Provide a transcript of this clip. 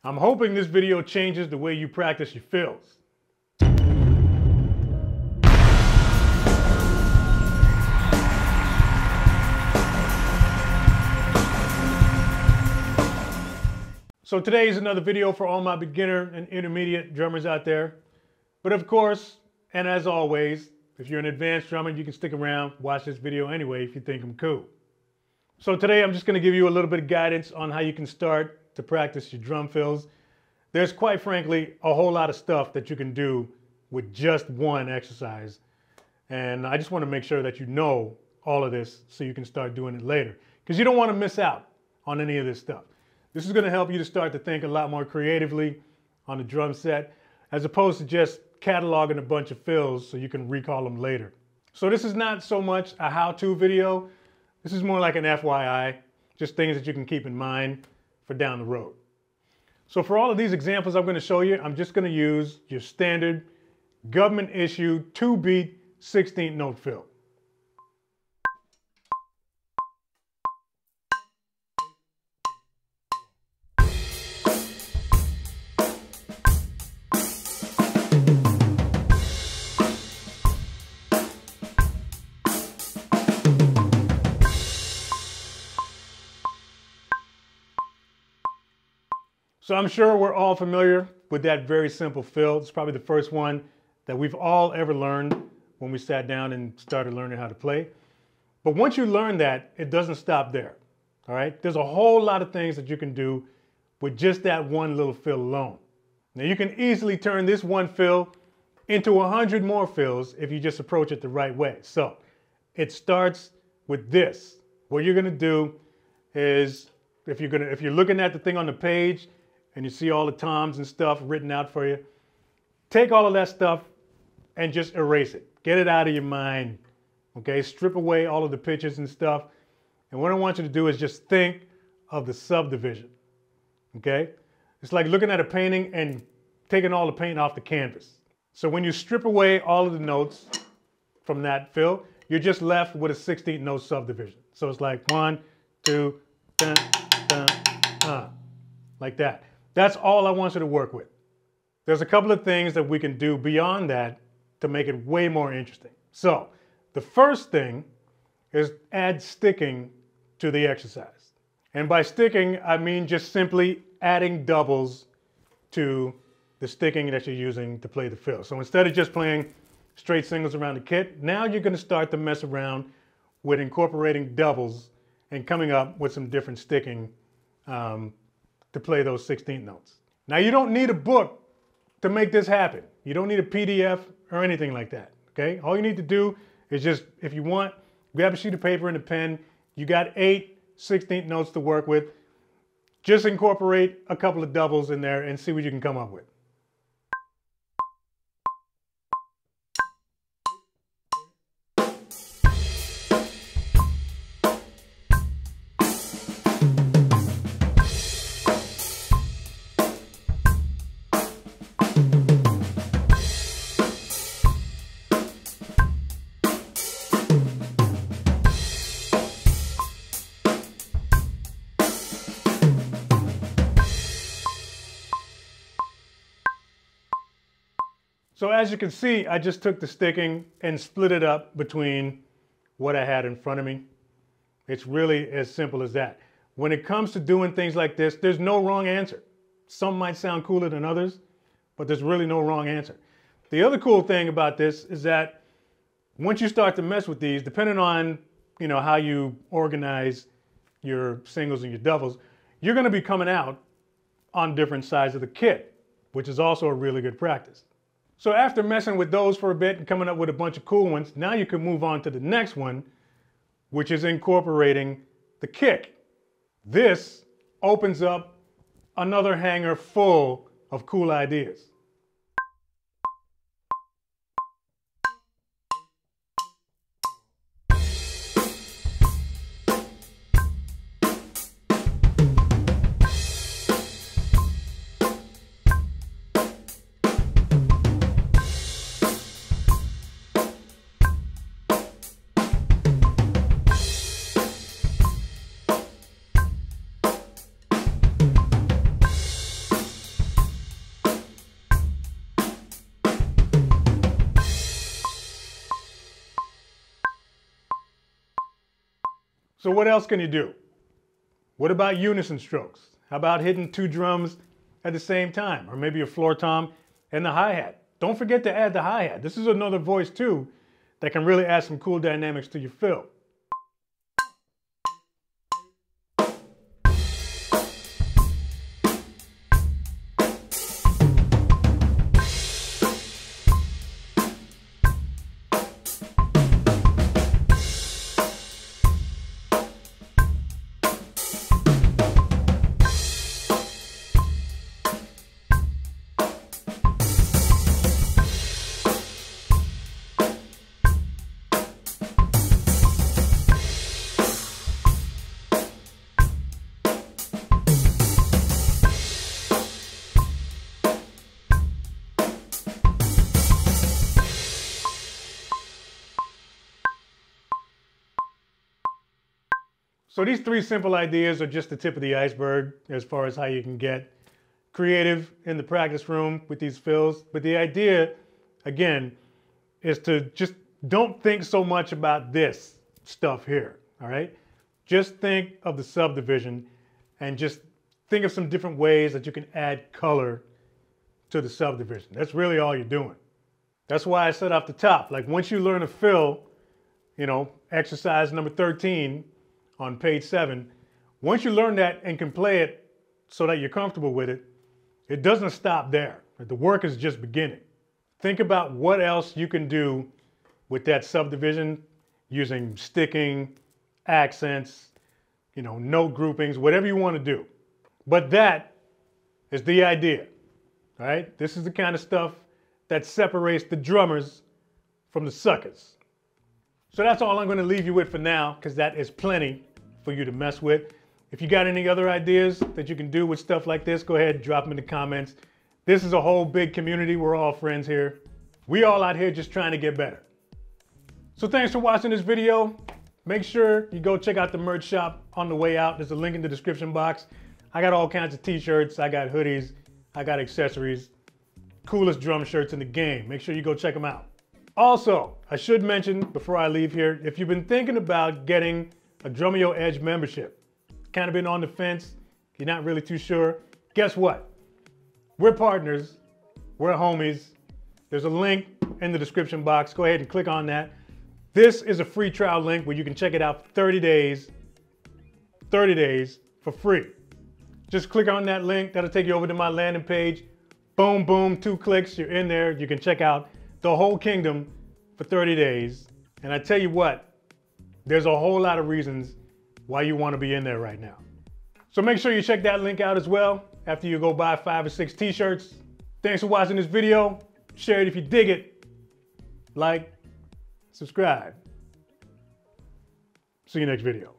I'm hoping this video changes the way you practice your fills. So today is another video for all my beginner and intermediate drummers out there. But of course, and as always, if you're an advanced drummer, you can stick around, watch this video anyway if you think I'm cool. So today I'm just going to give you a little bit of guidance on how you can start to practice your drum fills. There's quite frankly a whole lot of stuff that you can do with just one exercise. And I just want to make sure that you know all of this so you can start doing it later. Because you don't want to miss out on any of this stuff. This is going to help you to start to think a lot more creatively on the drum set, as opposed to just cataloging a bunch of fills so you can recall them later. So this is not so much a how-to video. This is more like an FYI, just things that you can keep in mind for down the road. So for all of these examples I'm going to show you, I'm just going to use your standard government-issued 2-beat 16th note fill. So I'm sure we're all familiar with that very simple fill. It's probably the first one that we've all ever learned when we sat down and started learning how to play. But once you learn that, it doesn't stop there, all right? There's a whole lot of things that you can do with just that one little fill alone. Now you can easily turn this one fill into 100 more fills if you just approach it the right way. So it starts with this. What you're gonna do is, if you're looking at the thing on the page, and you see all the toms and stuff written out for you, take all of that stuff and just erase it. Get it out of your mind, okay? Strip away all of the pictures and stuff. And what I want you to do is just think of the subdivision, okay? It's like looking at a painting and taking all the paint off the canvas. So when you strip away all of the notes from that fill, you're just left with a 16th note subdivision. So it's like 1, 2, dun, dun, like that. That's all I want you to work with. There's a couple of things that we can do beyond that to make it way more interesting. So the first thing is add sticking to the exercise. And by sticking, I mean just simply adding doubles to the sticking that you're using to play the fill. So instead of just playing straight singles around the kit, now you're going to start to mess around with incorporating doubles and coming up with some different sticking to play those 16th notes. Now you don't need a book to make this happen. You don't need a PDF or anything like that, okay? All you need to do is just, if you want, grab a sheet of paper and a pen. You got 8 16th notes to work with. Just incorporate a couple of doubles in there and see what you can come up with. So as you can see, I just took the sticking and split it up between what I had in front of me. It's really as simple as that. When it comes to doing things like this, there's no wrong answer. Some might sound cooler than others, but there's really no wrong answer. The other cool thing about this is that once you start to mess with these, depending on how you organize your singles and your doubles, you're going to be coming out on different sides of the kit, which is also a really good practice. So after messing with those for a bit and coming up with a bunch of cool ones, now you can move on to the next one, which is incorporating the kick. This opens up another hanger full of cool ideas. So what else can you do? What about unison strokes? How about hitting 2 drums at the same time? Or maybe a floor tom and the hi-hat. Don't forget to add the hi-hat. This is another voice too that can really add some cool dynamics to your fill. So these 3 simple ideas are just the tip of the iceberg as far as how you can get creative in the practice room with these fills. But the idea, again, is to just don't think so much about this stuff here, all right? Just think of the subdivision and just think of some different ways that you can add color to the subdivision. That's really all you're doing. That's why I said off the top, like once you learn a fill, you know, exercise number 13, on page 7, once you learn that and can play it so that you're comfortable with it, it doesn't stop there. The work is just beginning. Think about what else you can do with that subdivision using sticking, accents, you know, note groupings, whatever you want to do. But that is the idea, all right? This is the kind of stuff that separates the drummers from the suckers. So that's all I'm going to leave you with for now, because that is plenty for you to mess with. If you got any other ideas that you can do with stuff like this, go ahead and drop them in the comments. This is a whole big community. We're all friends here. We all out here just trying to get better. So thanks for watching this video. Make sure you go check out the merch shop on the way out. There's a link in the description box. I got all kinds of t-shirts. I got hoodies. I got accessories. Coolest drum shirts in the game. Make sure you go check them out. Also, I should mention before I leave here, if you've been thinking about getting a Drumeo Edge membership, kind of been on the fence, you're not really too sure, guess what? We're partners, we're homies. There's a link in the description box. Go ahead and click on that. This is a free trial link where you can check it out for 30 days for free. Just click on that link. That'll take you over to my landing page. Boom, boom, 2 clicks, you're in there. You can check out the whole kingdom for 30 days. And I tell you what, there's a whole lot of reasons why you want to be in there right now. So make sure you check that link out as well after you go buy 5 or 6 t-shirts. Thanks for watching this video. Share it if you dig it. Like, subscribe. See you next video.